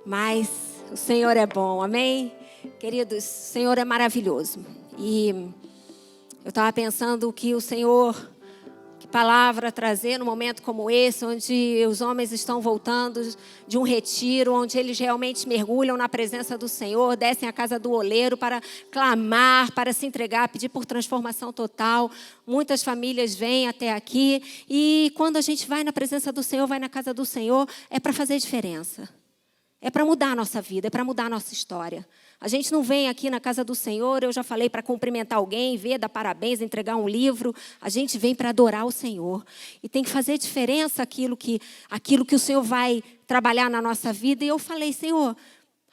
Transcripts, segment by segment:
Mas o Senhor é bom, amém? Queridos, o Senhor é maravilhoso. E eu estava pensando que o Senhor, que palavra trazer num momento como esse, onde os homens estão voltando de um retiro, onde eles realmente mergulham na presença do Senhor, descem à casa do oleiro para clamar, para se entregar, pedir por transformação total. Muitas famílias vêm até aqui e quando a gente vai na presença do Senhor, vai na casa do Senhor, é para fazer diferença. É para mudar a nossa vida, é para mudar a nossa história. A gente não vem aqui na casa do Senhor, eu já falei, para cumprimentar alguém, ver, dar parabéns, entregar um livro. A gente vem para adorar o Senhor. E tem que fazer diferença aquilo que o Senhor vai trabalhar na nossa vida. E eu falei, Senhor,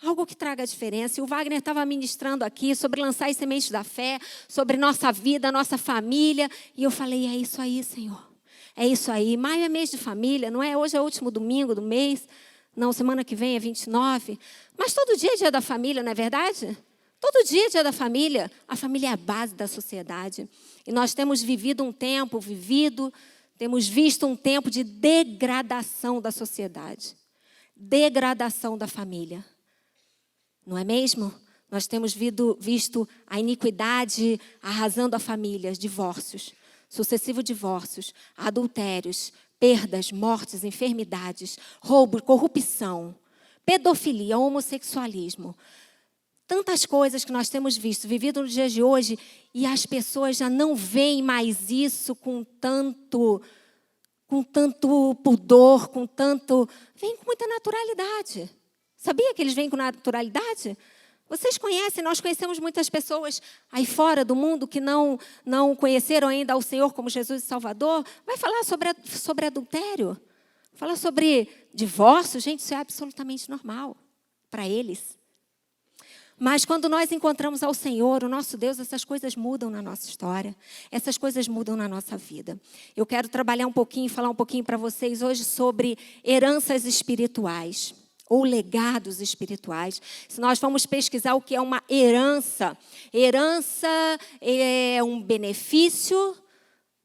algo que traga diferença. E o Wagner estava ministrando aqui sobre lançar as sementes da fé, sobre nossa vida, nossa família. E eu falei, é isso aí, Senhor. É isso aí. Maio é mês de família, não é? Hoje é o último domingo do mês. Não, semana que vem é 29. Mas todo dia é dia da família, não é verdade? Todo dia é dia da família. A família é a base da sociedade. E nós temos temos visto um tempo de degradação da sociedade. Degradação da família. Não é mesmo? Nós temos visto a iniquidade arrasando a família, divórcios, sucessivos divórcios, adultérios, perdas, mortes, enfermidades, roubo, corrupção, pedofilia, homossexualismo. Tantas coisas que nós temos vivido nos dias de hoje, e as pessoas já não veem mais isso com tanto pudor, vêm com muita naturalidade. Sabia que eles vêm com naturalidade? Vocês conhecem, nós conhecemos muitas pessoas aí fora do mundo que não conheceram ainda o Senhor como Jesus e Salvador. Vai falar sobre adultério, falar sobre divórcio. Gente, isso é absolutamente normal para eles. Mas quando nós encontramos ao Senhor, o nosso Deus, essas coisas mudam na nossa história. Essas coisas mudam na nossa vida. Eu quero trabalhar um pouquinho, falar um pouquinho para vocês hoje sobre heranças espirituais. Ou legados espirituais. Se nós formos pesquisar o que é uma herança é um benefício,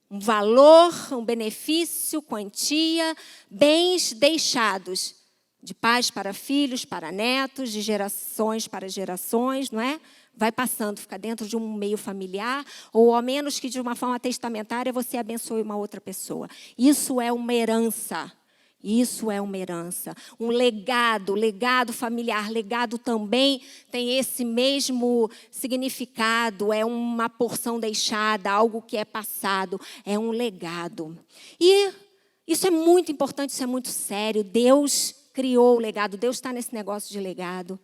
um valor, um benefício, quantia, bens deixados de pais para filhos, para netos, de gerações para gerações, não é? Vai passando, fica dentro de um meio familiar, ou ao menos que de uma forma testamentária você abençoe uma outra pessoa. Isso é uma herança. Isso é uma herança, um legado familiar. Legado também tem esse mesmo significado, é uma porção deixada, algo que é passado, é um legado. E isso é muito importante, isso é muito sério. Deus criou o legado, Deus está nesse negócio de legado.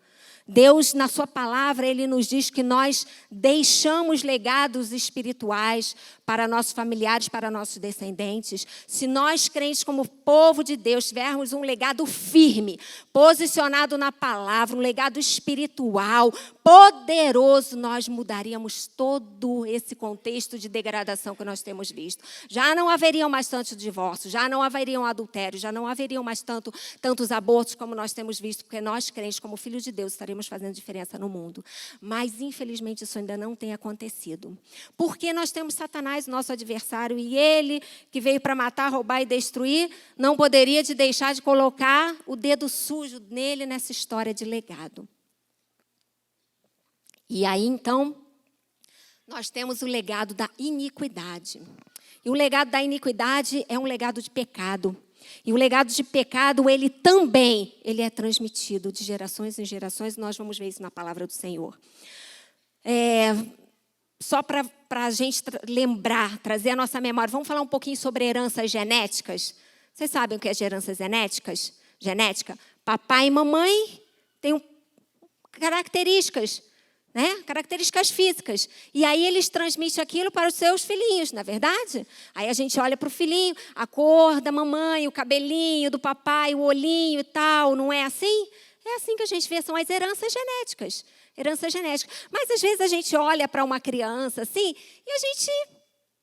Deus, na sua palavra, Ele nos diz que nós deixamos legados espirituais para nossos familiares, para nossos descendentes. Se nós, crentes como povo de Deus, tivermos um legado firme, posicionado na palavra, um legado espiritual, poderoso, nós mudaríamos todo esse contexto de degradação que nós temos visto. Já não haveriam mais tantos divórcios, já não haveriam adultérios, já não haveriam mais tantos abortos como nós temos visto, porque nós, crentes como filhos de Deus, estaremos fazendo diferença no mundo. Mas, infelizmente, isso ainda não tem acontecido. Porque nós temos Satanás, nosso adversário, e ele, que veio para matar, roubar e destruir, não poderia deixar de colocar o dedo sujo nele nessa história de legado. E aí, então, nós temos o legado da iniquidade. E o legado da iniquidade é um legado de pecado. E o legado de pecado, ele é transmitido de gerações em gerações. Nós vamos ver isso na palavra do Senhor. Só para a gente lembrar, trazer a nossa memória. Vamos falar um pouquinho sobre heranças genéticas. Vocês sabem o que é heranças genética? Papai e mamãe têm características, né? Características físicas. E aí eles transmitem aquilo para os seus filhinhos, não é verdade? Aí a gente olha para o filhinho, a cor da mamãe, o cabelinho do papai, o olhinho e tal, não é assim? É assim que a gente vê, são as heranças genéticas. Heranças genéticas. Mas às vezes a gente olha para uma criança assim e a gente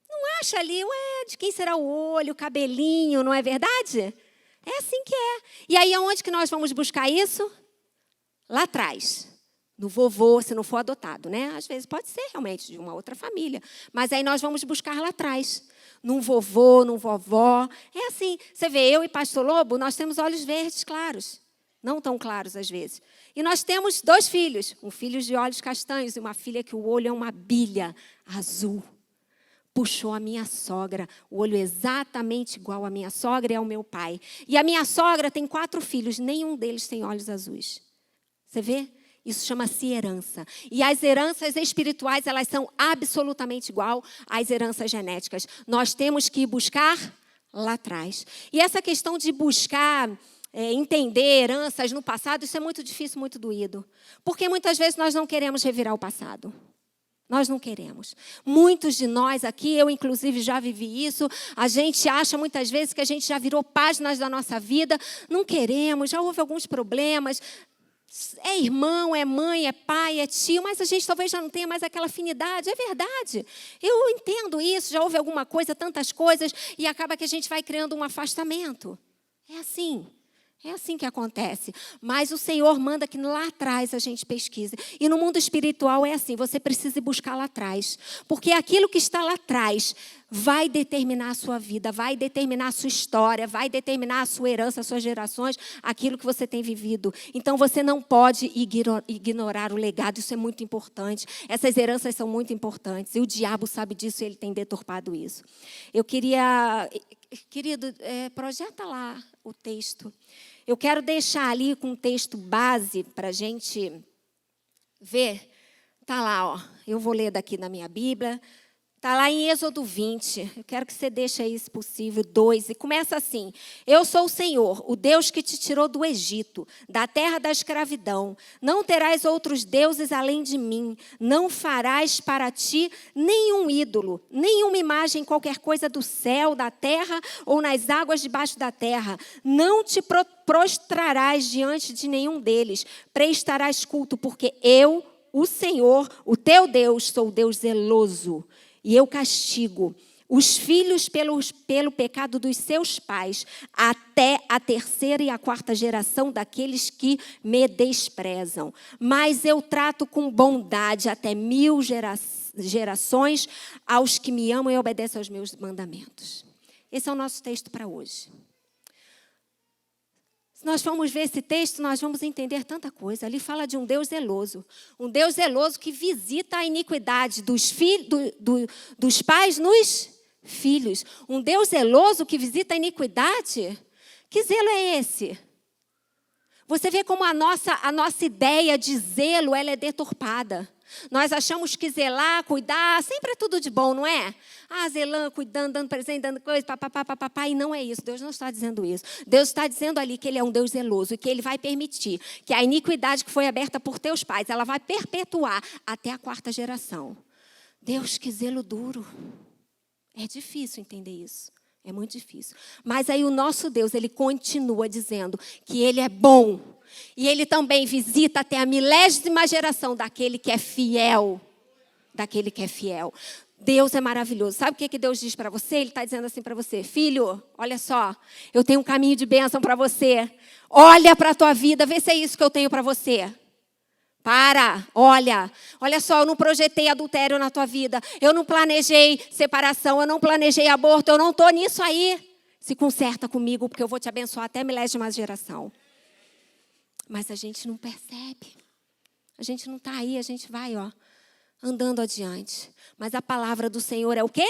não acha ali, de quem será o olho, o cabelinho, não é verdade? É assim que é. E aí aonde que nós vamos buscar isso? Lá atrás. No vovô, se não for adotado, né? Às vezes pode ser realmente de uma outra família. Mas aí nós vamos buscar lá atrás. Num vovô, num vovó. É assim. Você vê, eu e Pastor Lobo, nós temos olhos verdes claros. não tão claros às vezes. E nós temos 2 filhos, um filho de olhos castanhos e uma filha que o olho é uma bilha azul. Puxou a minha sogra, o olho exatamente igual à minha sogra e ao meu pai. E a minha sogra tem 4 filhos, nenhum deles tem olhos azuis. Você vê? Isso chama-se herança. E as heranças espirituais, elas são absolutamente igual às heranças genéticas. Nós temos que ir buscar lá atrás. E essa questão de buscar, entender heranças no passado, isso é muito difícil, muito doído. Porque muitas vezes nós não queremos revirar o passado. Nós não queremos. Muitos de nós aqui, eu inclusive já vivi isso, a gente acha muitas vezes que a gente já virou páginas da nossa vida, não queremos, já houve alguns problemas, é irmão, é mãe, é pai, é tio, mas a gente talvez já não tenha mais aquela afinidade, é verdade. Eu entendo isso, já houve alguma coisa, tantas coisas, e acaba que a gente vai criando um afastamento. É assim que acontece. Mas o Senhor manda que lá atrás a gente pesquise. E no mundo espiritual é assim, você precisa ir buscar lá atrás. Porque aquilo que está lá atrás vai determinar a sua vida, vai determinar a sua história, vai determinar a sua herança, as suas gerações, aquilo que você tem vivido. Então você não pode ignorar o legado, isso é muito importante. Essas heranças são muito importantes. E o diabo sabe disso e ele tem deturpado isso. Eu queria... Querido, projeta lá o texto. Eu quero deixar ali com um texto base para a gente ver. Está lá, ó. Eu vou ler daqui na minha Bíblia. Está lá em Êxodo 20. Eu quero que você deixe aí, se possível, 2. E começa assim. Eu sou o Senhor, o Deus que te tirou do Egito, da terra da escravidão. Não terás outros deuses além de mim. Não farás para ti nenhum ídolo, nenhuma imagem, qualquer coisa do céu, da terra ou nas águas debaixo da terra. Não te prostrarás diante de nenhum deles. Prestarás culto, porque eu, o Senhor, o teu Deus, sou o Deus zeloso. E eu castigo os filhos pelo pecado dos seus pais, até a 3ª e a 4ª geração daqueles que me desprezam. Mas eu trato com bondade até 1000 gerações aos que me amam e obedecem aos meus mandamentos. Esse é o nosso texto para hoje. Se nós formos ver esse texto, nós vamos entender tanta coisa. Ali fala de um Deus zeloso que visita a iniquidade dos pais nos filhos. Um Deus zeloso que visita a iniquidade? Que zelo é esse? Você vê como a nossa ideia de zelo ela é deturpada. Nós achamos que zelar, cuidar, sempre é tudo de bom, não é? Zelando, cuidando, dando presente, dando coisa, papapá, e não é isso. Deus não está dizendo isso. Deus está dizendo ali que Ele é um Deus zeloso e que Ele vai permitir que a iniquidade que foi aberta por teus pais, ela vai perpetuar até a 4ª geração. Deus, que zelo duro. É difícil entender isso. É muito difícil. Mas aí o nosso Deus, Ele continua dizendo que Ele é bom. E Ele também visita até a 1000ª geração daquele que é fiel. Daquele que é fiel. Deus é maravilhoso. Sabe o que Deus diz para você? Ele está dizendo assim para você: filho, olha só, eu tenho um caminho de bênção para você. Olha para a tua vida, vê se é isso que eu tenho para você. Olha só, eu não projetei adultério na tua vida. Eu não planejei separação, eu não planejei aborto, eu não estou nisso aí. Se conserta comigo, porque eu vou te abençoar até a 1000ª geração. Mas a gente não percebe. A gente não está aí, a gente vai, andando adiante. Mas a palavra do Senhor é o quê?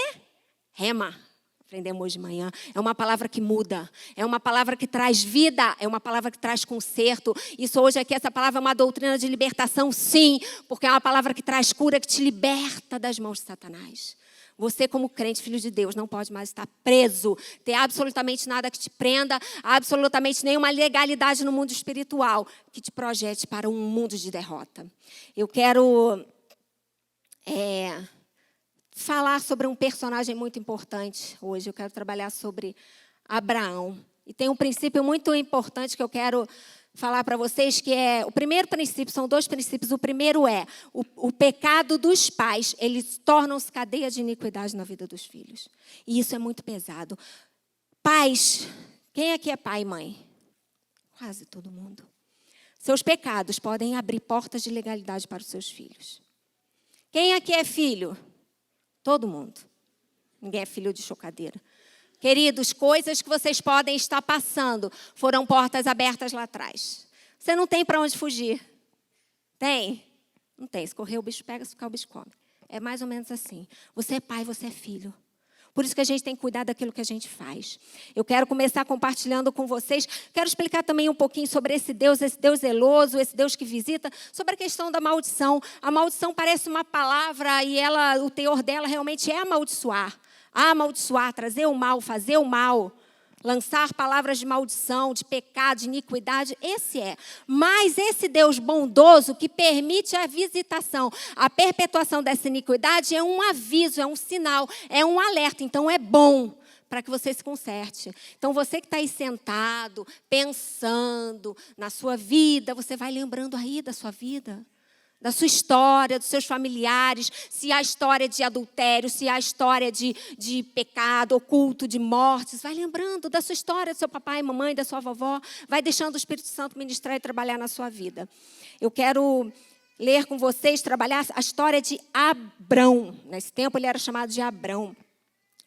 Rema. Aprendemos hoje de manhã. É uma palavra que muda. É uma palavra que traz vida. É uma palavra que traz conserto. Isso hoje aqui, essa palavra é uma doutrina de libertação, sim. Porque é uma palavra que traz cura, que te liberta das mãos de Satanás. Você, como crente, filho de Deus, não pode mais estar preso, ter absolutamente nada que te prenda, absolutamente nenhuma legalidade no mundo espiritual que te projete para um mundo de derrota. Eu quero falar sobre um personagem muito importante hoje. Eu quero trabalhar sobre Abraão. E tem um princípio muito importante que eu quero falar para vocês, que é o primeiro princípio, são 2 princípios. O primeiro é o pecado dos pais, eles tornam-se cadeia de iniquidade na vida dos filhos. E isso é muito pesado. Pais, quem aqui é pai e mãe? Quase todo mundo. Seus pecados podem abrir portas de legalidade para os seus filhos. Quem aqui é filho? Todo mundo. Ninguém é filho de chocadeira. Queridos, coisas que vocês podem estar passando foram portas abertas lá atrás. Você não tem para onde fugir. Tem? Não tem. Se correr, o bicho pega, se ficar, o bicho come. É mais ou menos assim. Você é pai, você é filho. Por isso que a gente tem que cuidar daquilo que a gente faz. Eu quero começar compartilhando com vocês. Quero explicar também um pouquinho sobre esse Deus zeloso, esse Deus que visita, sobre a questão da maldição. A maldição parece uma palavra e o teor dela realmente é amaldiçoar. Amaldiçoar, trazer o mal, fazer o mal. Lançar palavras de maldição, de pecado, de iniquidade, esse é. Mas esse Deus bondoso que permite a visitação, a perpetuação dessa iniquidade é um aviso, é um sinal, é um alerta. Então é bom para que você se conserte. Então você que está aí sentado, pensando na sua vida, você vai lembrando aí da sua vida. Da sua história, dos seus familiares, se há história de adultério, se há história de pecado oculto, de mortes. Vai lembrando da sua história, do seu papai e mamãe, da sua vovó. Vai deixando o Espírito Santo ministrar e trabalhar na sua vida. Eu quero ler com vocês, trabalhar a história de Abrão. Nesse tempo ele era chamado de Abrão,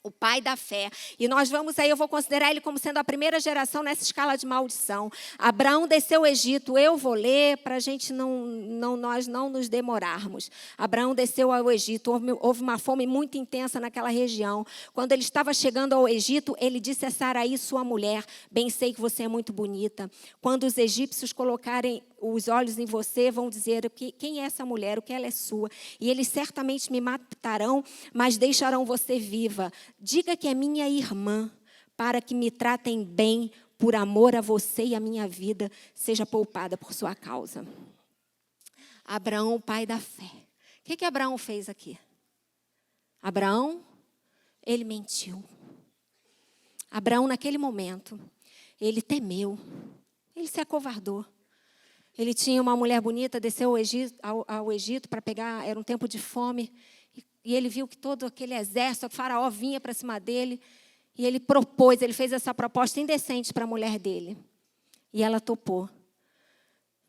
o pai da fé. E nós vamos aí, eu vou considerar ele como sendo a primeira geração nessa escala de maldição. Abraão desceu o Egito. Eu vou ler para a gente nós não nos demorarmos. Abraão desceu ao Egito. Houve uma fome muito intensa naquela região. Quando ele estava chegando ao Egito, ele disse a Saraí, sua mulher: bem sei que você é muito bonita. Quando os egípcios colocarem os olhos em você, vão dizer quem é essa mulher, o que ela é sua. E eles certamente me matarão, mas deixarão você viva. Diga que é minha irmã, para que me tratem bem, por amor a você e a minha vida seja poupada por sua causa. Abraão, pai da fé. O que Abraão fez aqui? Abraão, ele mentiu. Abraão, naquele momento, ele temeu, ele se acovardou. Ele tinha uma mulher bonita, desceu ao Egito para pegar, era um tempo de fome, e ele viu que todo aquele exército, o faraó vinha para cima dele, e ele fez essa proposta indecente para a mulher dele. E ela topou.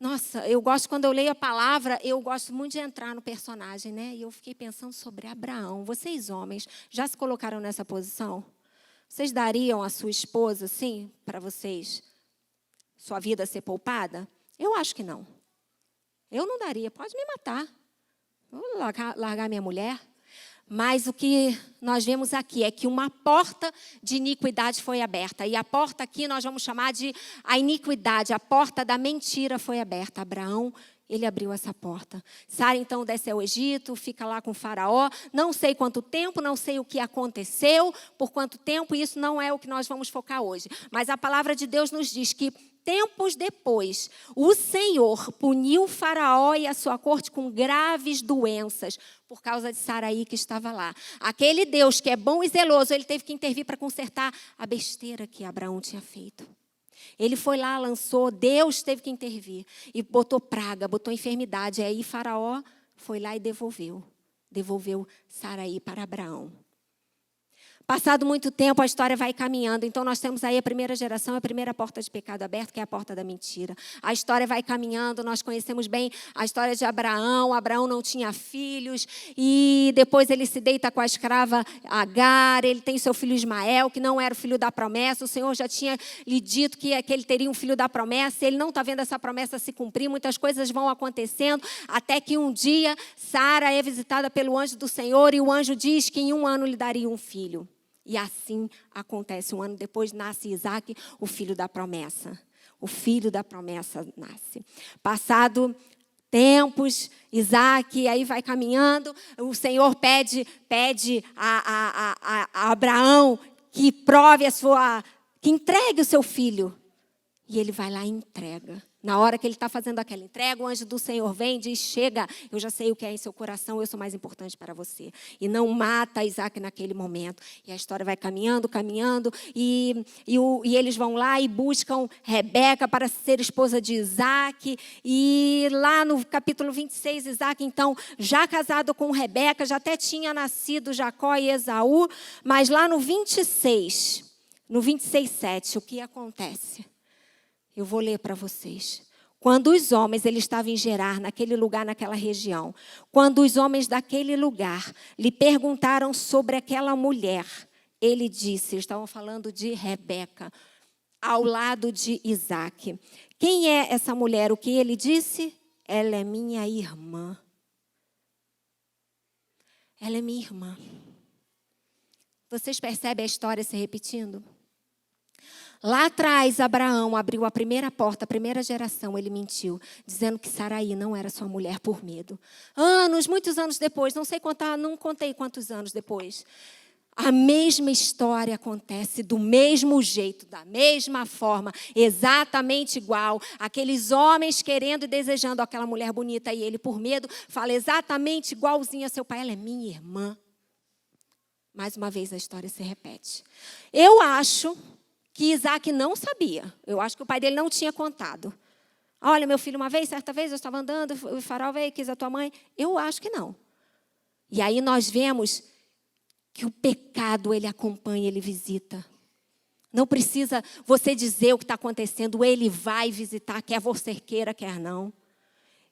Nossa, eu gosto, quando eu leio a palavra, eu gosto muito de entrar no personagem, né? E eu fiquei pensando sobre Abraão. Vocês, homens, já se colocaram nessa posição? Vocês dariam a sua esposa, sim, para vocês, sua vida ser poupada? Eu acho que não. Eu não daria. Pode me matar. Vou largar minha mulher. Mas o que nós vemos aqui é que uma porta de iniquidade foi aberta. E a porta aqui nós vamos chamar de a iniquidade. A porta da mentira foi aberta. Abraão, ele abriu essa porta. Sara, então, desce ao Egito, fica lá com o faraó. Não sei quanto tempo, não sei o que aconteceu, por quanto tempo, e isso não é o que nós vamos focar hoje. Mas a palavra de Deus nos diz que tempos depois, o Senhor puniu o faraó e a sua corte com graves doenças por causa de Saraí que estava lá. Aquele Deus que é bom e zeloso, ele teve que intervir para consertar a besteira que Abraão tinha feito. Ele foi lá, lançou, Deus teve que intervir e botou praga, botou enfermidade. E aí faraó foi lá e devolveu Saraí para Abraão. Passado muito tempo, a história vai caminhando. Então, nós temos aí a primeira geração, a primeira porta de pecado aberto, que é a porta da mentira. A história vai caminhando, nós conhecemos bem a história de Abraão. Abraão não tinha filhos e depois ele se deita com a escrava Agar. Ele tem seu filho Ismael, que não era o filho da promessa. O Senhor já tinha lhe dito que ele teria um filho da promessa. Ele não está vendo essa promessa se cumprir. Muitas coisas vão acontecendo, até que um dia Sara é visitada pelo anjo do Senhor e o anjo diz que em 1 ano lhe daria um filho. E assim acontece. 1 ano depois nasce Isaac, o filho da promessa. O filho da promessa nasce. Passado tempos, Isaac, aí vai caminhando, o Senhor pede a Abraão que que entregue o seu filho. E ele vai lá e entrega. Na hora que ele está fazendo aquela entrega, o anjo do Senhor vem e diz: chega, eu já sei o que é em seu coração, eu sou mais importante para você. E não mata Isaac naquele momento. E a história vai caminhando, e eles vão lá e buscam Rebeca para ser esposa de Isaac. E lá no capítulo 26, Isaac, então, já casado com Rebeca, já até tinha nascido Jacó e Esaú. Mas lá no 26:7, o que acontece? Eu vou ler para vocês. Quando os homens, ele estava em Gerar, naquele lugar, naquela região. Quando os homens daquele lugar lhe perguntaram sobre aquela mulher, ele disse, eles estavam falando de Rebeca. ao lado de Isaque. Quem é essa mulher? O que ele disse? Ela é minha irmã. Ela é minha irmã. Vocês percebem a história se repetindo? Lá atrás, Abraão abriu a primeira porta, a primeira geração, ele mentiu, dizendo que Saraí não era sua mulher por medo. Muitos anos depois, não contei quantos anos depois, a mesma história acontece do mesmo jeito, da mesma forma, exatamente igual. Aqueles homens querendo e desejando aquela mulher bonita e ele, por medo, fala exatamente igualzinho a seu pai. Ela é minha irmã. Mais uma vez a história se repete. Eu acho que Isaque não sabia. Eu acho que o pai dele não tinha contado. Olha, meu filho, certa vez eu estava andando, o farol veio, quis a tua mãe. Eu acho que não. E aí nós vemos que o pecado, ele acompanha, ele visita. Não precisa você dizer o que está acontecendo, ele vai visitar, quer você queira, quer não.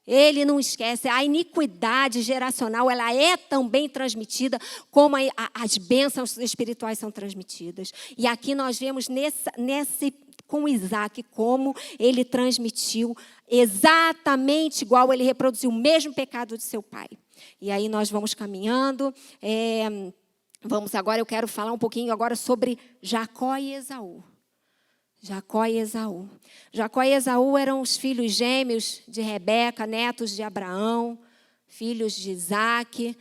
Ele não esquece. A iniquidade geracional, ela é também transmitida como as bênçãos espirituais são transmitidas. E aqui nós vemos com Isaque como ele transmitiu exatamente igual, ele reproduziu o mesmo pecado de seu pai. E aí nós vamos caminhando. Eu quero falar um pouquinho agora sobre Jacó e Esaú. Jacó e Esaú. Jacó e Esaú eram os filhos gêmeos de Rebeca, netos de Abraão, filhos de Isaque.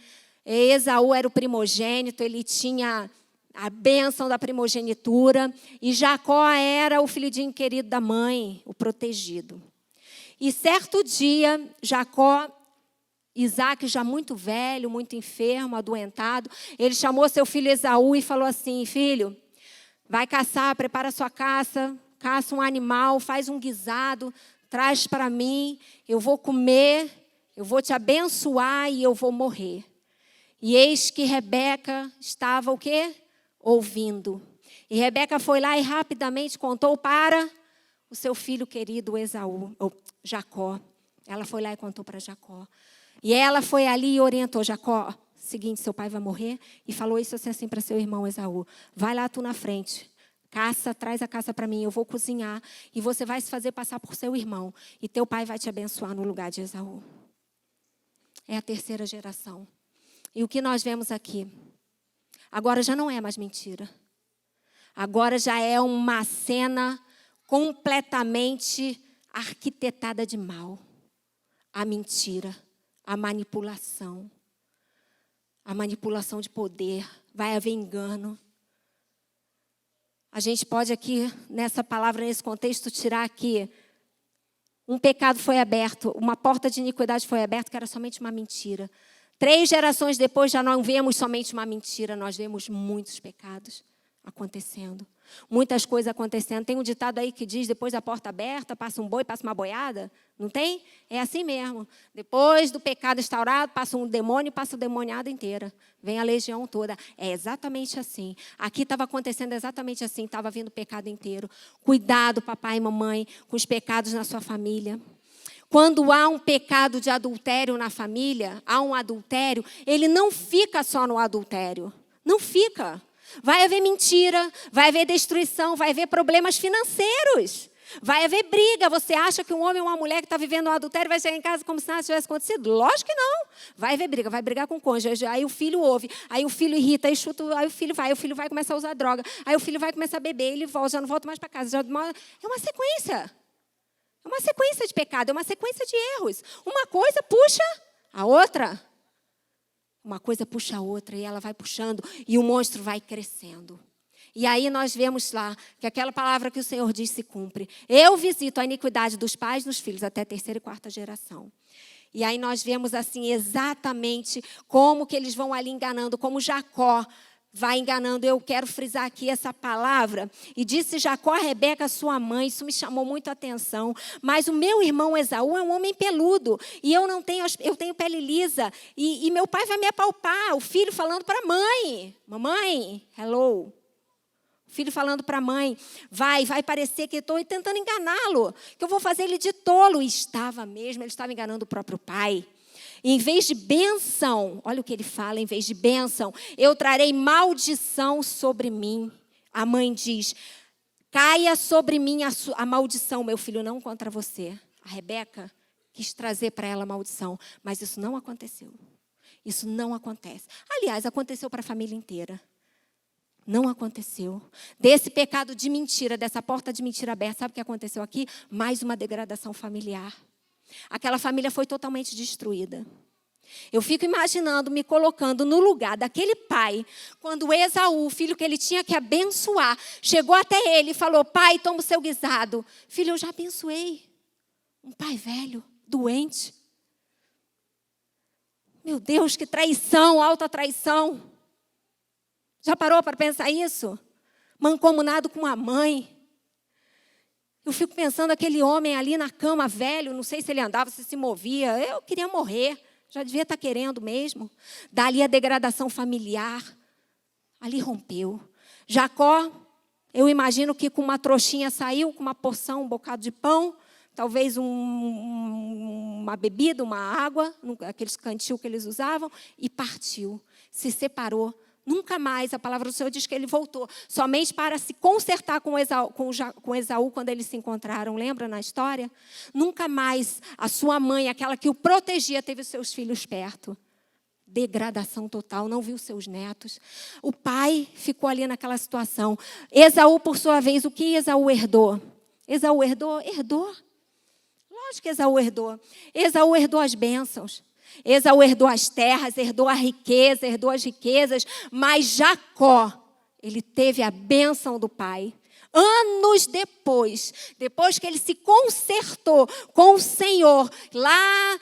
Esaú era o primogênito, ele tinha a bênção da primogenitura. E Jacó era o filhinho querido da mãe, o protegido. E certo dia, Isaque, já muito velho, muito enfermo, adoentado, ele chamou seu filho Esaú e falou assim: filho, vai caçar, prepara sua caça um animal, faz um guisado, traz para mim, eu vou comer, eu vou te abençoar e eu vou morrer. E eis que Rebeca estava o quê? Ouvindo. E Rebeca foi lá e rapidamente contou para o seu filho querido Jacó. Ela foi lá e contou para Jacó. E ela foi ali e orientou Jacó: seguinte, seu pai vai morrer. E falou isso assim para seu irmão Esaú: vai lá tu na frente, traz a caça para mim, eu vou cozinhar. E você vai se fazer passar por seu irmão. E teu pai vai te abençoar no lugar de Esaú. É a terceira geração. E o que nós vemos aqui? Agora já não é mais mentira. Agora já é uma cena completamente arquitetada de mal. A mentira. A manipulação de poder, vai haver engano. A gente pode aqui, nessa palavra, nesse contexto, tirar aqui, um pecado foi aberto, uma porta de iniquidade foi aberta, que era somente uma mentira. 3 gerações depois, já não vemos somente uma mentira, nós vemos muitos pecados acontecendo. Muitas coisas acontecendo. Tem um ditado aí que diz: depois da porta aberta, passa um boi, passa uma boiada. Não tem? É assim mesmo. Depois do pecado instaurado, passa um demônio, passa a demoniada inteira. Vem a legião toda. É exatamente assim. Aqui estava acontecendo exatamente assim. Estava vindo o pecado inteiro. Cuidado, papai e mamãe, com os pecados na sua família. Quando há um pecado de adultério na família, há um adultério, ele não fica só no adultério. Não fica. Vai haver mentira, vai haver destruição, vai haver problemas financeiros, vai haver briga. Você acha que um homem ou uma mulher que está vivendo um adultério vai chegar em casa como se nada tivesse acontecido? Lógico que não. Vai haver briga, vai brigar com o cônjuge. Aí o filho ouve, aí o filho irrita, aí chuta, aí o filho vai começar a usar droga. Aí o filho vai começar a beber, ele volta, já não volta mais para casa. É uma sequência. É uma sequência de pecado, é uma sequência de erros. Uma coisa puxa a outra. Uma coisa puxa a outra e ela vai puxando e o monstro vai crescendo. E aí nós vemos lá que aquela palavra que o Senhor diz se cumpre. Eu visito a iniquidade dos pais dos filhos até a 3ª e 4ª geração. E aí nós vemos assim exatamente como que eles vão ali enganando, como Jacó vai enganando. Eu quero frisar aqui essa palavra. E disse Jacó a Rebeca, sua mãe, isso me chamou muito a atenção. Mas o meu irmão Esaú é um homem peludo. E eu tenho pele lisa. E meu pai vai me apalpar. O filho falando para a mãe. Mamãe, hello. O filho falando para a mãe. Vai parecer que estou tentando enganá-lo. Que eu vou fazer ele de tolo. E estava mesmo, ele estava enganando o próprio pai. Em vez de bênção, olha o que ele fala, em vez de bênção, eu trarei maldição sobre mim. A mãe diz: caia sobre mim a maldição, meu filho, não contra você. A Rebeca quis trazer para ela a maldição, mas isso não aconteceu. Isso não acontece. Aliás, aconteceu para a família inteira. Não aconteceu. Desse pecado de mentira, dessa porta de mentira aberta, sabe o que aconteceu aqui? Mais uma degradação familiar. Aquela família foi totalmente destruída. Eu fico imaginando, me colocando no lugar daquele pai, quando Esaú, o filho que ele tinha que abençoar, chegou até ele e falou: pai, toma o seu guisado. Filho, eu já abençoei. Um pai velho, doente. Meu Deus, que traição, alta traição. Já parou para pensar isso? Mancomunado com a mãe. Eu fico pensando aquele homem ali na cama, velho, não sei se ele andava, se movia. Eu queria morrer, já devia estar querendo mesmo. Dali a degradação familiar. Ali rompeu. Jacó, eu imagino que com uma trouxinha saiu, com uma porção, um bocado de pão, talvez uma bebida, uma água, aqueles cantil que eles usavam, e partiu, se separou. Nunca mais, a palavra do Senhor diz que ele voltou, somente para se consertar com Esaú quando eles se encontraram, lembra na história? Nunca mais a sua mãe, aquela que o protegia, teve os seus filhos perto. Degradação total, não viu seus netos. O pai ficou ali naquela situação. Esaú, por sua vez, o que Esaú herdou? Esaú herdou? Herdou. Lógico que Esaú herdou. Esaú herdou as bênçãos. Esaú herdou as terras, herdou a riqueza, herdou as riquezas, mas Jacó, ele teve a bênção do pai. Anos depois que ele se consertou com o Senhor, lá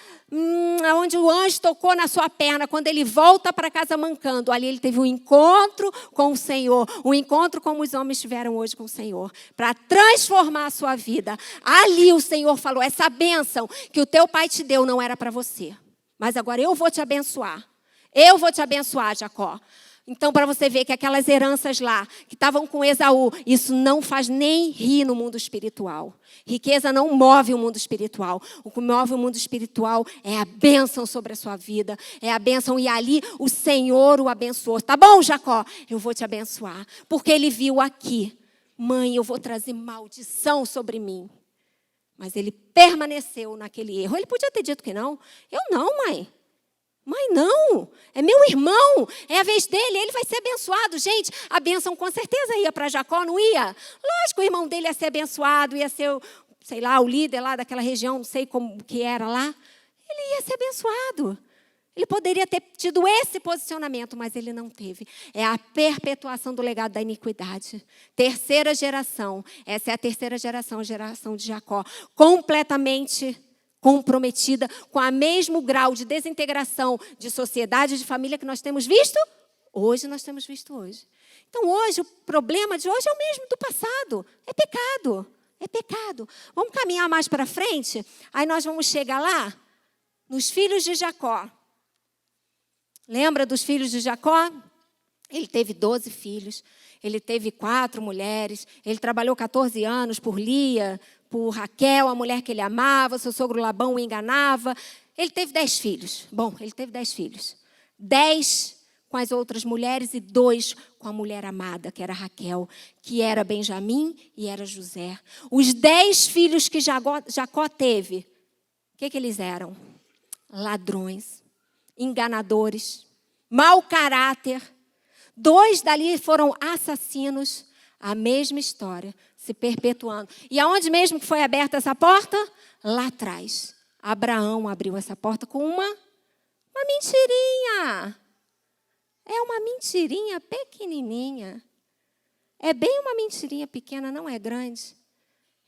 onde o anjo tocou na sua perna, quando ele volta para casa mancando, ali ele teve um encontro com o Senhor, um encontro como os homens tiveram hoje com o Senhor, para transformar a sua vida. Ali o Senhor falou: essa bênção que o teu pai te deu não era para você. Mas agora eu vou te abençoar. Eu vou te abençoar, Jacó. Então, para você ver que aquelas heranças lá, que estavam com Esaú, isso não faz nem rir no mundo espiritual. Riqueza não move o mundo espiritual. O que move o mundo espiritual é a bênção sobre a sua vida. É a bênção, e ali o Senhor o abençoou. Tá bom, Jacó? Eu vou te abençoar. Porque ele viu aqui: mãe, eu vou trazer maldição sobre mim. Mas ele permaneceu naquele erro. Ele podia ter dito que não. Eu não, mãe. Mãe, não. É meu irmão. É a vez dele. Ele vai ser abençoado. Gente, a bênção com certeza ia para Jacó, não ia? Lógico, o irmão dele ia ser abençoado. Ia ser, sei lá, o líder lá daquela região. Não sei como que era lá. Ele ia ser abençoado. Ele poderia ter tido esse posicionamento, mas ele não teve. É a perpetuação do legado da iniquidade. Terceira geração. Essa é a terceira geração, a geração de Jacó. Completamente comprometida com o mesmo grau de desintegração de sociedade e de família que nós temos visto hoje. Nós temos visto hoje. Então, hoje, o problema de hoje é o mesmo do passado. É pecado. É pecado. Vamos caminhar mais para frente? Aí nós vamos chegar lá nos filhos de Jacó. Lembra dos filhos de Jacó? Ele teve 12 filhos, ele teve 4 mulheres, ele trabalhou 14 anos por Lia, por Raquel, a mulher que ele amava, seu sogro Labão o enganava. Ele teve 10 filhos. Bom, ele teve 10 filhos. 10 com as outras mulheres e 2 com a mulher amada, que era Raquel, que era Benjamim e era José. Os 10 filhos que Jacó teve, o que eles eram? Ladrões, enganadores, mau caráter. 2 dali foram assassinos. A mesma história se perpetuando. E aonde mesmo que foi aberta essa porta? Lá atrás. Abraão abriu essa porta com uma mentirinha. É uma mentirinha pequenininha. É bem uma mentirinha pequena, não é grande.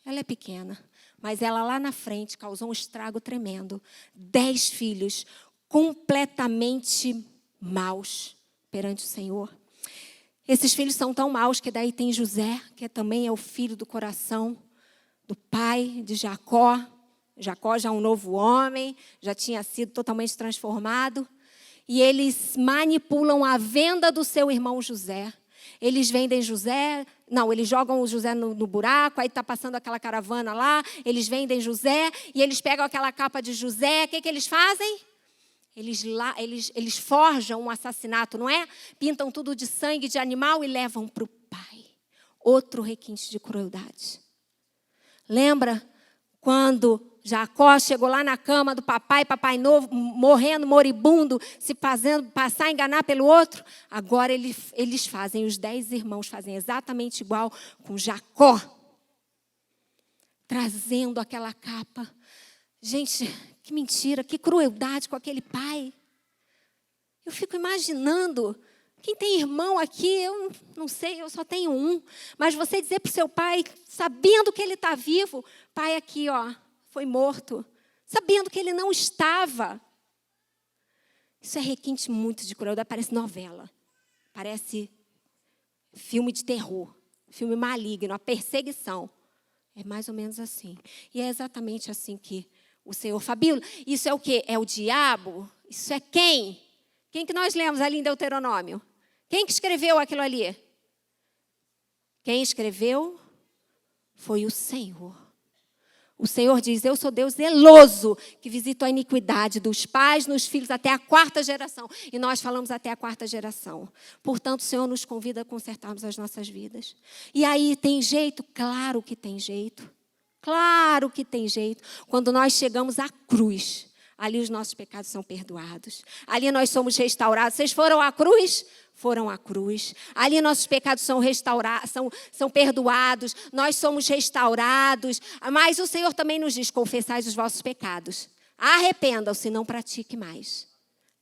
Ela é pequena. Mas ela lá na frente causou um estrago tremendo. 10 filhos completamente maus perante o Senhor. Esses filhos são tão maus que daí tem José, que também é o filho do coração do pai de Jacó. Jacó já é um novo homem, já tinha sido totalmente transformado. E eles manipulam a venda do seu irmão José. Eles vendem José, eles jogam o José no buraco, aí está passando aquela caravana lá, eles vendem José, e eles pegam aquela capa de José, o que eles fazem? Eles forjam um assassinato, não é? Pintam tudo de sangue de animal e levam para o pai. outro requinte de crueldade. Lembra quando Jacó chegou lá na cama do papai novo, morrendo, moribundo, se fazendo passar, enganar pelo outro? Agora eles fazem, os 10 irmãos fazem exatamente igual com Jacó, trazendo aquela capa. Gente, que mentira, que crueldade com aquele pai. Eu fico imaginando, quem tem irmão aqui, eu não sei, eu só tenho um. Mas você dizer para o seu pai, sabendo que ele está vivo, pai aqui, ó, foi morto. Sabendo que ele não estava. Isso é requinte muito de crueldade, parece novela. Parece filme de terror, filme maligno, a perseguição. É mais ou menos assim. E é exatamente assim que o Senhor... Fabíola, isso é o quê? É o diabo? Isso é quem? Quem que nós lemos ali em Deuteronômio? Quem que escreveu aquilo ali? Quem escreveu foi o Senhor. O Senhor diz, eu sou Deus zeloso, que visito a iniquidade dos pais nos filhos até a 4ª geração. E nós falamos até a 4ª geração. Portanto, o Senhor nos convida a consertarmos as nossas vidas. E aí, tem jeito? Claro que tem jeito. Claro que tem jeito. Quando nós chegamos à cruz, ali os nossos pecados são perdoados. Ali nós somos restaurados. Vocês foram à cruz? Foram à cruz. Ali nossos pecados são restaurados, são perdoados. Nós somos restaurados. Mas o Senhor também nos diz, confessais os vossos pecados. Arrependam-se, não pratique mais.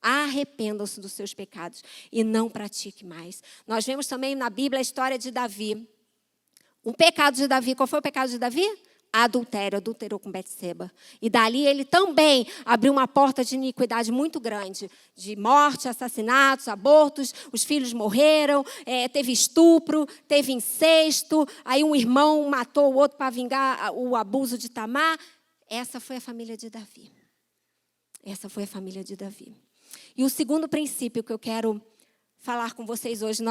Arrependam-se dos seus pecados e não pratique mais. Nós vemos também na Bíblia a história de Davi. Um pecado de Davi. Qual foi o pecado de Davi? Adultério, adulterou com Betseba. E dali ele também abriu uma porta de iniquidade muito grande. De morte, assassinatos, abortos, os filhos morreram, teve estupro, teve incesto. Aí um irmão matou o outro para vingar o abuso de Tamar. Essa foi a família de Davi. Essa foi a família de Davi. E o segundo princípio que eu quero falar com vocês hoje,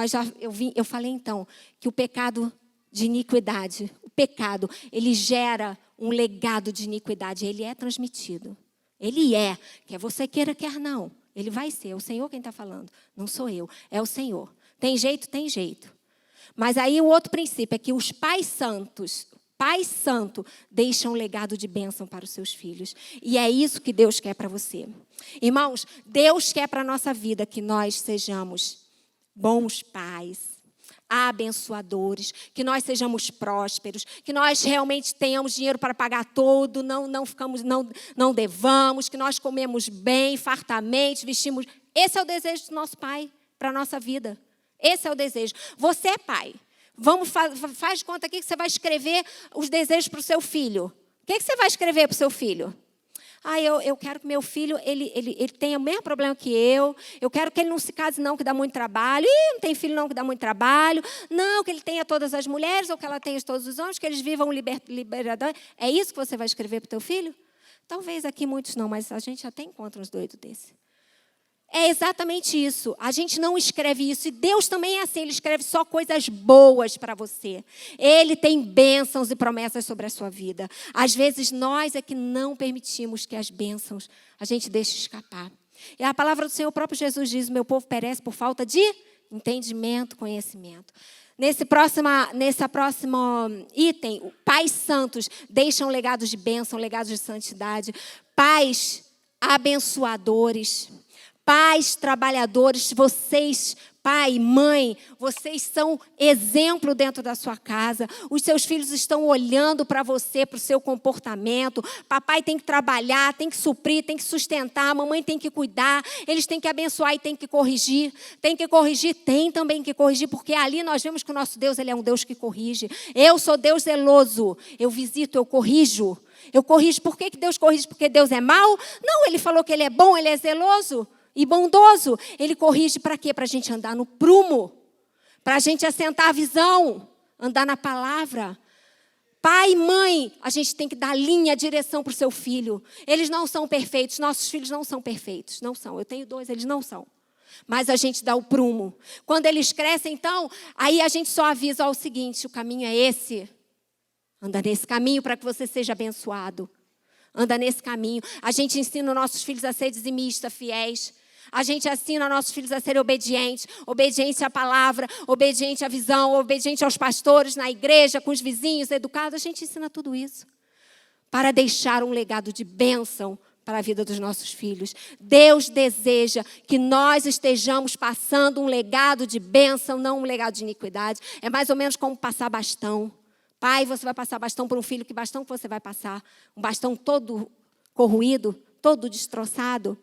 eu falei então que o pecado de iniquidade, o pecado, ele gera um legado de iniquidade, ele é transmitido. Ele é, quer você queira, quer não. Ele vai ser, é o Senhor quem está falando, não sou eu, é o Senhor. Tem jeito, tem jeito. Mas aí o outro princípio é que os pais santos, Pai Santo, deixam um legado de bênção para os seus filhos. E é isso que Deus quer para você. Irmãos, Deus quer para a nossa vida que nós sejamos bons pais, abençoadores, que nós sejamos prósperos, que nós realmente tenhamos dinheiro para pagar tudo, não devamos, que nós comemos bem, fartamente, vestimos. Esse é o desejo do nosso Pai para a nossa vida. Esse é o desejo. Você é pai. Faz de conta aqui que você vai escrever os desejos para o seu filho. O que você vai escrever para o seu filho? Eu quero que meu filho ele tenha o mesmo problema que eu. Eu quero que ele não se case não, que dá muito trabalho. Não tem filho não, que dá muito trabalho. Não, que ele tenha todas as mulheres ou que ela tenha todos os homens, que eles vivam liberador. É isso que você vai escrever para o teu filho? Talvez aqui muitos não, mas a gente até encontra uns doidos desse. É exatamente isso. A gente não escreve isso. E Deus também é assim. Ele escreve só coisas boas para você. Ele tem bênçãos e promessas sobre a sua vida. Às vezes, nós é que não permitimos que as bênçãos a gente deixe escapar. E a palavra do Senhor, o próprio Jesus diz, meu povo perece por falta de entendimento, conhecimento. Nesse próximo item, pais santos deixam legados de bênção, legados de santidade. Pais abençoadores. Pais, trabalhadores, vocês, pai, mãe, vocês são exemplo dentro da sua casa. Os seus filhos estão olhando para você, para o seu comportamento. Papai tem que trabalhar, tem que suprir, tem que sustentar. A mamãe tem que cuidar. Eles têm que abençoar e tem que corrigir. Tem que corrigir, tem também que corrigir, porque ali nós vemos que o nosso Deus, ele é um Deus que corrige. Eu sou Deus zeloso. Eu visito, eu corrijo. Eu corrijo. Por que Deus corrige? Porque Deus é mau? Não, ele falou que ele é bom, ele é zeloso e bondoso. Ele corrige para quê? Para a gente andar no prumo. Para a gente assentar a visão. Andar na palavra. Pai e mãe, a gente tem que dar linha, direção para o seu filho. Eles não são perfeitos. Nossos filhos não são perfeitos. Não são. Eu tenho 2, eles não são. Mas a gente dá o prumo. Quando eles crescem, então, aí a gente só avisa o seguinte, o caminho é esse. Anda nesse caminho para que você seja abençoado. Anda nesse caminho. A gente ensina os nossos filhos a ser dizimistas, fiéis. A gente ensina nossos filhos a serem obedientes, obedientes à palavra, obediente à visão, obediente aos pastores, na igreja, com os vizinhos, educados. A gente ensina tudo isso para deixar um legado de bênção para a vida dos nossos filhos. Deus deseja que nós estejamos passando um legado de bênção, não um legado de iniquidade. É mais ou menos como passar bastão. Pai, você vai passar bastão para um filho, que bastão que você vai passar? Um bastão todo corroído, todo destroçado?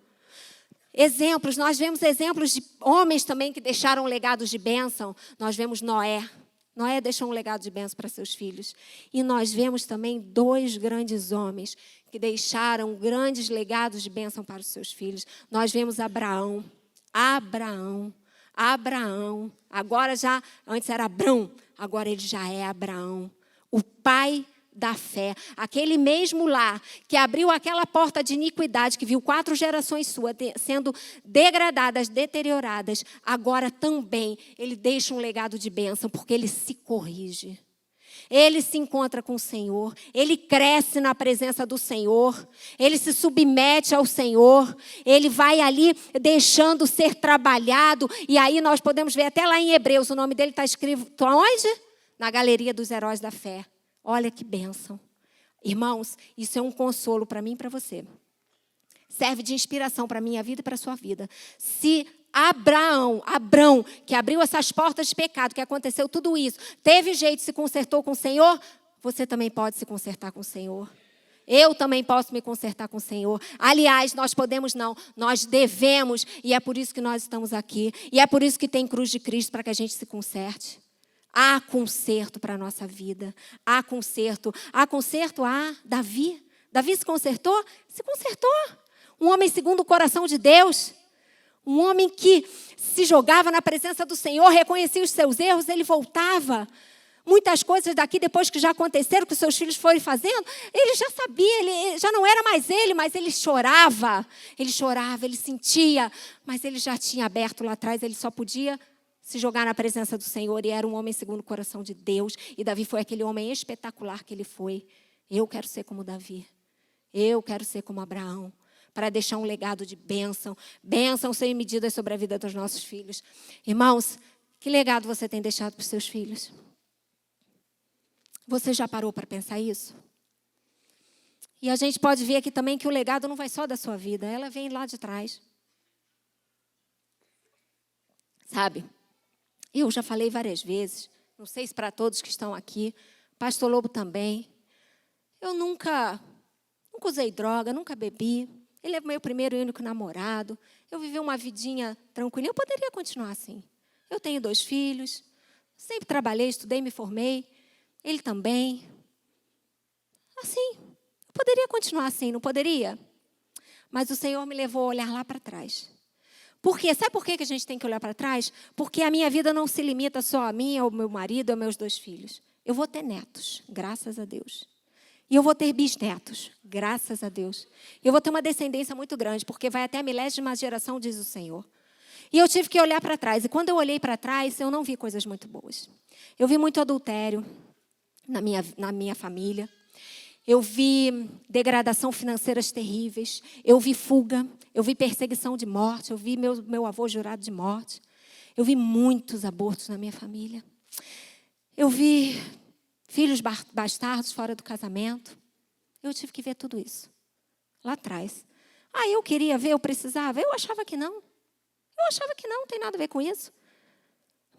Exemplos, nós vemos exemplos de homens também que deixaram legados de bênção. Nós vemos Noé. Noé deixou um legado de bênção para seus filhos. E nós vemos também 2 grandes homens que deixaram grandes legados de bênção para os seus filhos. Nós vemos Abraão. Agora já, antes era Abrão, agora ele já é Abraão. O pai da fé, aquele mesmo lá que abriu aquela porta de iniquidade, que viu 4 gerações suas sendo degradadas, deterioradas, agora também ele deixa um legado de bênção, porque ele se corrige. Ele se encontra com o Senhor, ele cresce na presença do Senhor, ele se submete ao Senhor, ele vai ali deixando ser trabalhado, e aí nós podemos ver até lá em Hebreus, o nome dele está escrito onde? Na galeria dos heróis da fé. Olha que bênção. Irmãos, isso é um consolo para mim e para você. Serve de inspiração para a minha vida e para a sua vida. Se Abrão, que abriu essas portas de pecado, que aconteceu tudo isso, teve jeito, se consertou com o Senhor, você também pode se consertar com o Senhor. Eu também posso me consertar com o Senhor. Aliás, nós podemos não, nós devemos, e é por isso que nós estamos aqui. E é por isso que tem cruz de Cristo, para que a gente se conserte. Há conserto para a nossa vida. Há conserto. Davi. Davi se consertou? Se consertou. Um homem segundo o coração de Deus. Um homem que se jogava na presença do Senhor, reconhecia os seus erros, ele voltava. Muitas coisas daqui, depois que já aconteceram, que os seus filhos foram fazendo, ele já sabia, ele já não era mais ele, mas ele chorava, ele sentia, mas ele já tinha aberto lá atrás, ele só podia se jogar na presença do Senhor, e era um homem segundo o coração de Deus, e Davi foi aquele homem espetacular que ele foi. Eu quero ser como Davi, eu quero ser como Abraão, para deixar um legado de bênção sem medidas sobre a vida dos nossos filhos. Irmãos, que legado você tem deixado para os seus filhos? Você já parou para pensar isso? E a gente pode ver aqui também que o legado não vai só da sua vida, ela vem lá de trás. Sabe? Eu já falei várias vezes, não sei se para todos que estão aqui, pastor Lobo também. Eu nunca usei droga, nunca bebi. Ele é meu primeiro e único namorado. Eu vivi uma vidinha tranquila. Eu poderia continuar assim. Eu tenho 2 filhos, sempre trabalhei, estudei, me formei. Ele também. Assim, eu poderia continuar assim, não poderia? Mas o Senhor me levou a olhar lá para trás. Por quê? Sabe por que a gente tem que olhar para trás? Porque a minha vida não se limita só a mim, ao meu marido, aos meus 2 filhos. Eu vou ter netos, graças a Deus. E eu vou ter bisnetos, graças a Deus. Eu vou ter uma descendência muito grande, porque vai até a 1000ª geração, diz o Senhor. E eu tive que olhar para trás. E quando eu olhei para trás, eu não vi coisas muito boas. Eu vi muito adultério na minha família. Eu vi degradação financeiras terríveis. Eu vi fuga. Eu vi perseguição de morte. Eu vi meu avô jurado de morte. Eu vi muitos abortos na minha família. Eu vi filhos bastardos fora do casamento. Eu tive que ver tudo isso. Lá atrás. Eu queria ver, eu precisava. Eu achava que não. Não tem nada a ver com isso.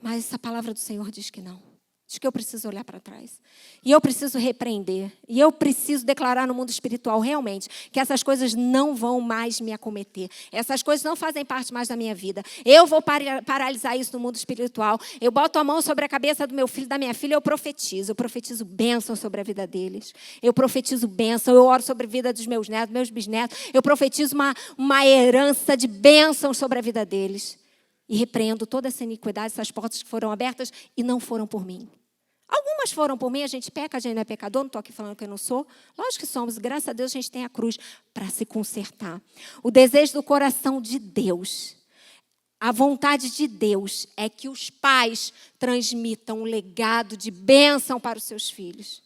Mas a palavra do Senhor diz que não. Diz que eu preciso olhar para trás. E eu preciso repreender. E eu preciso declarar no mundo espiritual, realmente, que essas coisas não vão mais me acometer. Essas coisas não fazem parte mais da minha vida. Eu vou paralisar isso no mundo espiritual. Eu boto a mão sobre a cabeça do meu filho e da minha filha, eu profetizo. Eu profetizo bênção sobre a vida deles. Eu profetizo bênção. Eu oro sobre a vida dos meus netos, meus bisnetos. Eu profetizo uma herança de bênção sobre a vida deles. E repreendo toda essa iniquidade, essas portas que foram abertas e não foram por mim. Algumas foram por mim, a gente peca, a gente não é pecador, não estou aqui falando que eu não sou. Lógico que somos, graças a Deus a gente tem a cruz para se consertar. O desejo do coração de Deus, a vontade de Deus é que os pais transmitam um legado de bênção para os seus filhos.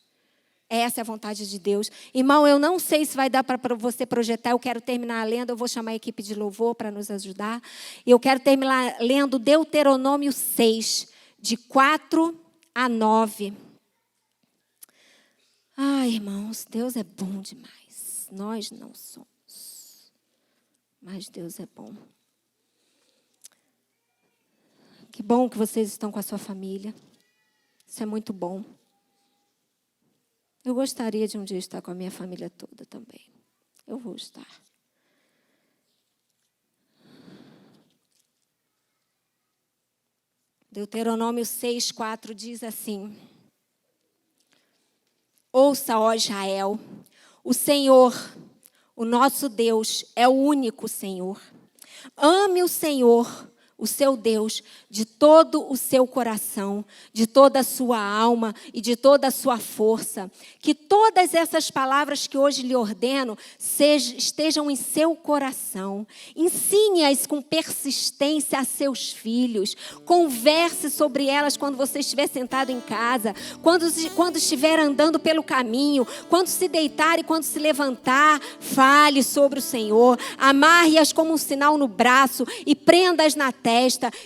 Essa é a vontade de Deus. Irmão, eu não sei se vai dar para você projetar. Eu quero terminar lendo. Eu vou chamar a equipe de louvor para nos ajudar. E eu quero terminar lendo Deuteronômio 6, de 4 a 9. Ai, irmãos, Deus é bom demais. Nós não somos. Mas Deus é bom. Que bom que vocês estão com a sua família. Isso é muito bom. Eu gostaria de um dia estar com a minha família toda também. Eu vou estar. Deuteronômio 6:4 diz assim: Ouça, ó Israel, o Senhor, o nosso Deus, é o único Senhor. Ame o Senhor, o seu Deus, de todo o seu coração, de toda a sua alma e de toda a sua força. Que todas essas palavras que hoje lhe ordeno estejam em seu coração. Ensine-as com persistência a seus filhos. Converse sobre elas quando você estiver sentado em casa, quando estiver andando pelo caminho, quando se deitar e quando se levantar. Fale sobre o Senhor. Amarre-as como um sinal no braço e prenda-as na testa.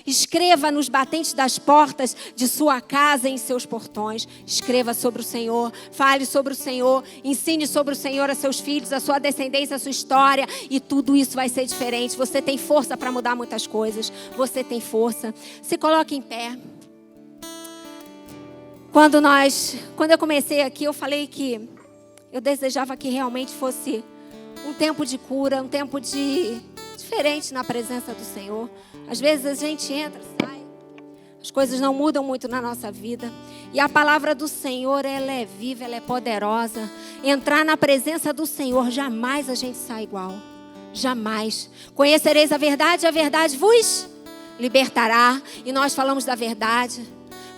Escreva nos batentes das portas de sua casa e em seus portões. Escreva sobre o Senhor. Fale sobre o Senhor. Ensine sobre o Senhor a seus filhos, a sua descendência, a sua história. E tudo isso vai ser diferente. Você tem força para mudar muitas coisas. Você tem força. Se coloque em pé. Quando eu comecei aqui, eu falei que eu desejava que realmente fosse um tempo de cura, um tempo diferente na presença do Senhor. Às vezes a gente entra, sai, as coisas não mudam muito na nossa vida. E a palavra do Senhor, ela é viva, ela é poderosa. Entrar na presença do Senhor, jamais a gente sai igual. Jamais. Conhecereis a verdade vos libertará. E nós falamos da verdade.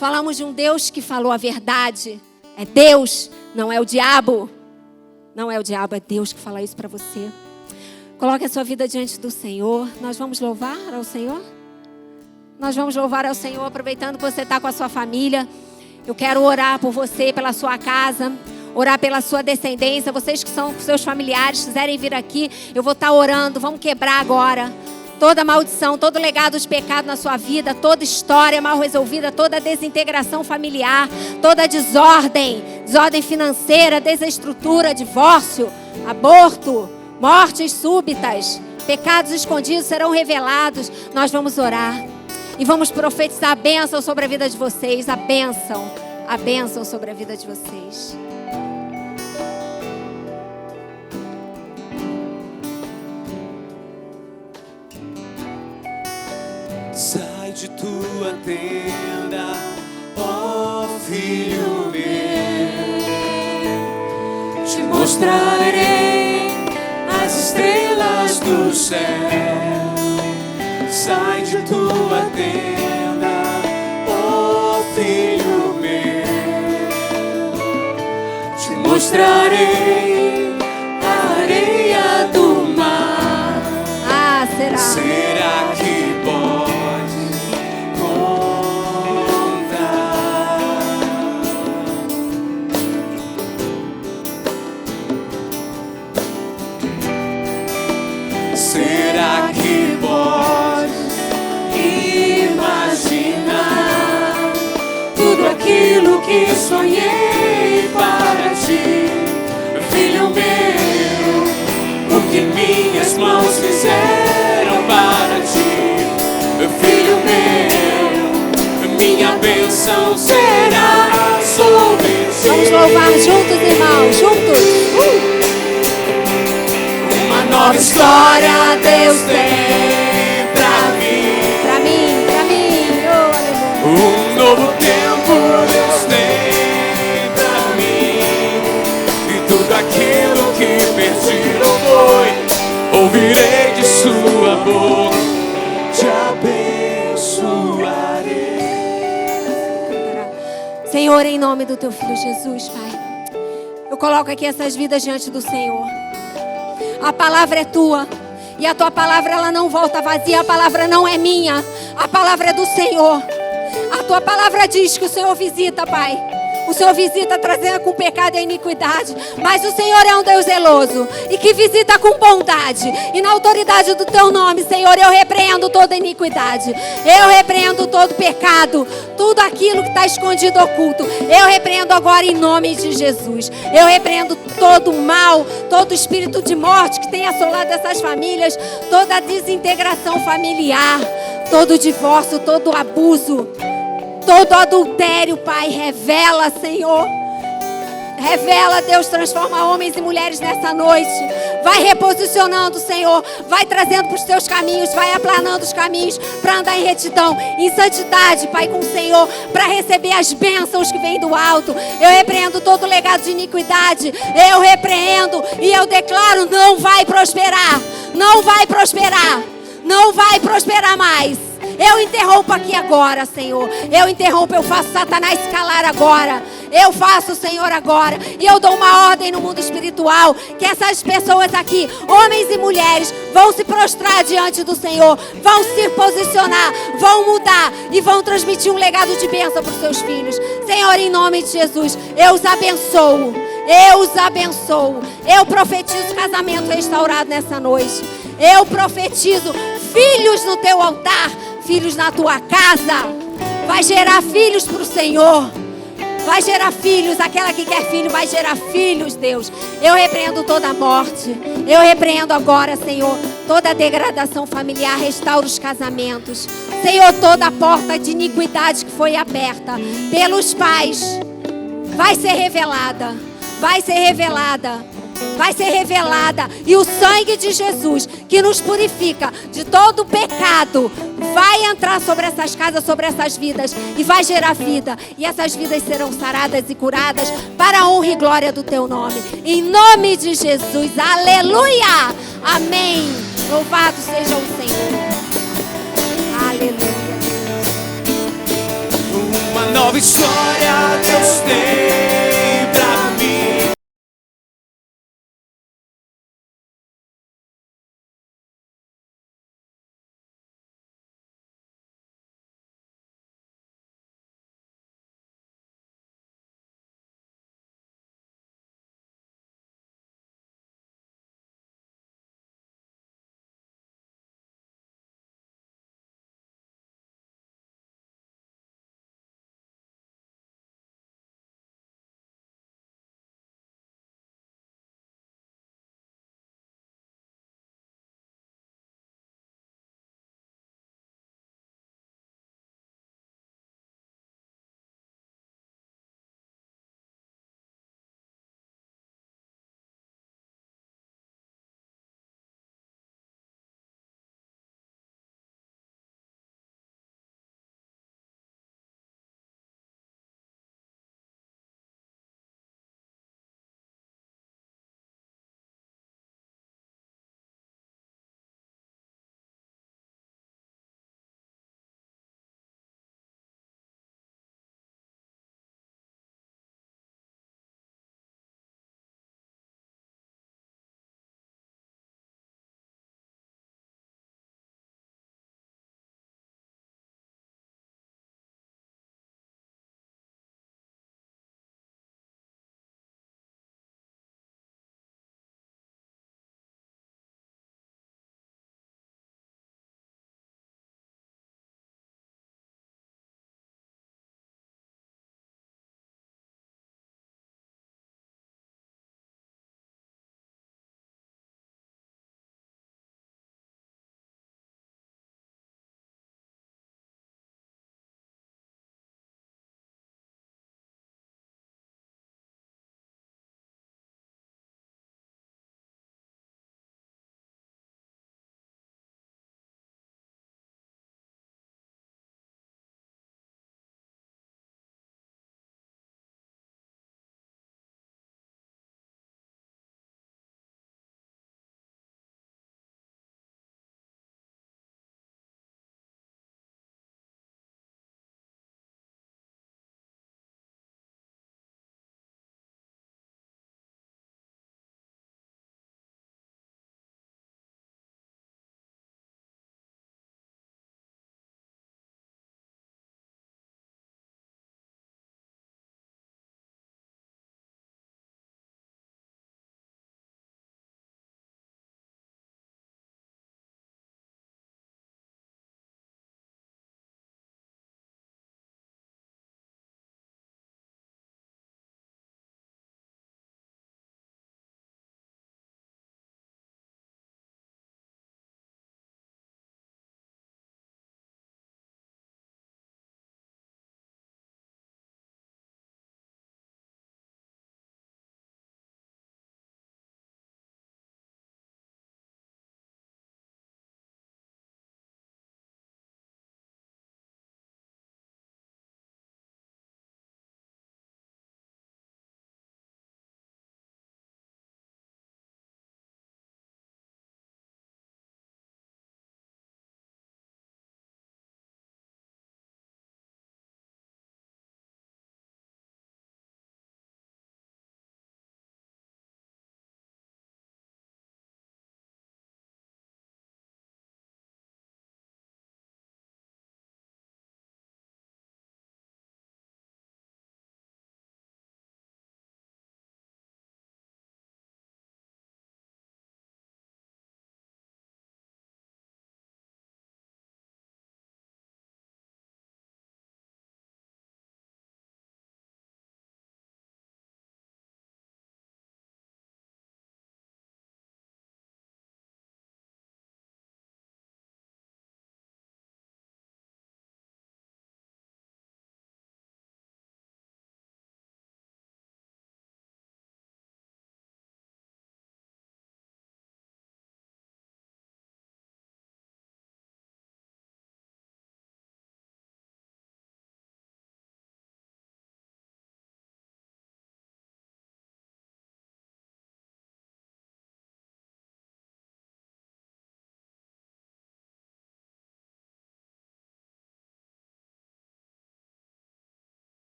Falamos de um Deus que falou a verdade. É Deus, não é o diabo. Não é o diabo, é Deus que fala isso para você. Coloque a sua vida diante do Senhor. Nós vamos louvar ao Senhor? Nós vamos louvar ao Senhor, aproveitando que você está com a sua família. Eu quero orar por você, pela sua casa, orar pela sua descendência. Vocês que são com seus familiares, quiserem vir aqui, eu vou estar orando. Vamos quebrar agora toda maldição, todo legado dos pecados na sua vida, toda história mal resolvida, toda desintegração familiar, toda desordem financeira, desestrutura, divórcio, aborto, mortes súbitas, pecados escondidos serão revelados. Nós vamos orar e vamos profetizar a bênção sobre a vida de vocês. A bênção sobre a vida de vocês. Sai de tua tenda, ó filho meu, te mostrarei as estrelas do céu. Sai de tua tenda, ó filho meu, te mostrarei a areia do mar. Será que pode contar? Será que pode imaginar tudo aquilo que sonhei para ti, filho meu? O que minhas mãos fizeram para ti, filho meu, minha bênção será sobre ti. Vamos louvar juntos, irmãos, juntos. Uma nova história Deus tem pra mim, oh, um novo tempo Deus tem pra mim, e tudo aquilo que perdi não foi, ouvirei de sua boca, te abençoarei. Senhor, em nome do teu filho Jesus, Pai, eu coloco aqui essas vidas diante do Senhor. A palavra é tua, e a tua palavra ela não volta vazia. A palavra não é minha, a palavra é do Senhor. A tua palavra diz que o Senhor visita, Pai, O Senhor visita trazendo com pecado e iniquidade. Mas o Senhor é um Deus zeloso e que visita com bondade. E na autoridade do teu nome, Senhor, eu repreendo toda iniquidade. Eu repreendo todo pecado. Tudo aquilo que está escondido, oculto. Eu repreendo agora em nome de Jesus. Eu repreendo todo o mal, todo espírito de morte que tem assolado essas famílias. Toda a desintegração familiar. Todo divórcio, todo abuso. Todo adultério, Pai, revela, Senhor. Revela, Deus, transforma homens e mulheres nessa noite. Vai reposicionando, Senhor. Vai trazendo para os teus caminhos. Vai aplanando os caminhos para andar em retidão, em santidade, Pai, com o Senhor, para receber as bênçãos que vêm do alto. Eu repreendo todo legado de iniquidade. Eu repreendo e eu declaro: não vai prosperar. Não vai prosperar. Não vai prosperar mais. Eu interrompo aqui agora, Senhor. Eu interrompo, eu faço Satanás se calar agora. Eu faço, Senhor, agora. E eu dou uma ordem no mundo espiritual. Que essas pessoas aqui, homens e mulheres, vão se prostrar diante do Senhor. Vão se posicionar, vão mudar e vão transmitir um legado de bênção para os seus filhos. Senhor, em nome de Jesus, eu os abençoo. Eu os abençoo. Eu profetizo casamento restaurado nessa noite. Eu profetizo filhos no teu altar. Filhos na tua casa. Vai gerar filhos para o Senhor. Vai gerar filhos. Aquela que quer filho vai gerar filhos, Deus. Eu repreendo toda a morte. Eu repreendo agora, Senhor, toda a degradação familiar. Restaura os casamentos. Senhor, toda a porta de iniquidade que foi aberta pelos pais vai ser revelada. Vai ser revelada. Vai ser revelada. E o sangue de Jesus, que nos purifica de todo pecado, vai entrar sobre essas casas, sobre essas vidas, e vai gerar vida. E essas vidas serão saradas e curadas para a honra e glória do teu nome. Em nome de Jesus. Aleluia. Amém. Louvado seja o Senhor. Aleluia. Uma nova história Deus tem.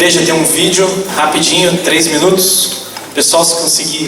igreja tem um vídeo rapidinho, 3 minutos. Pessoal, se conseguir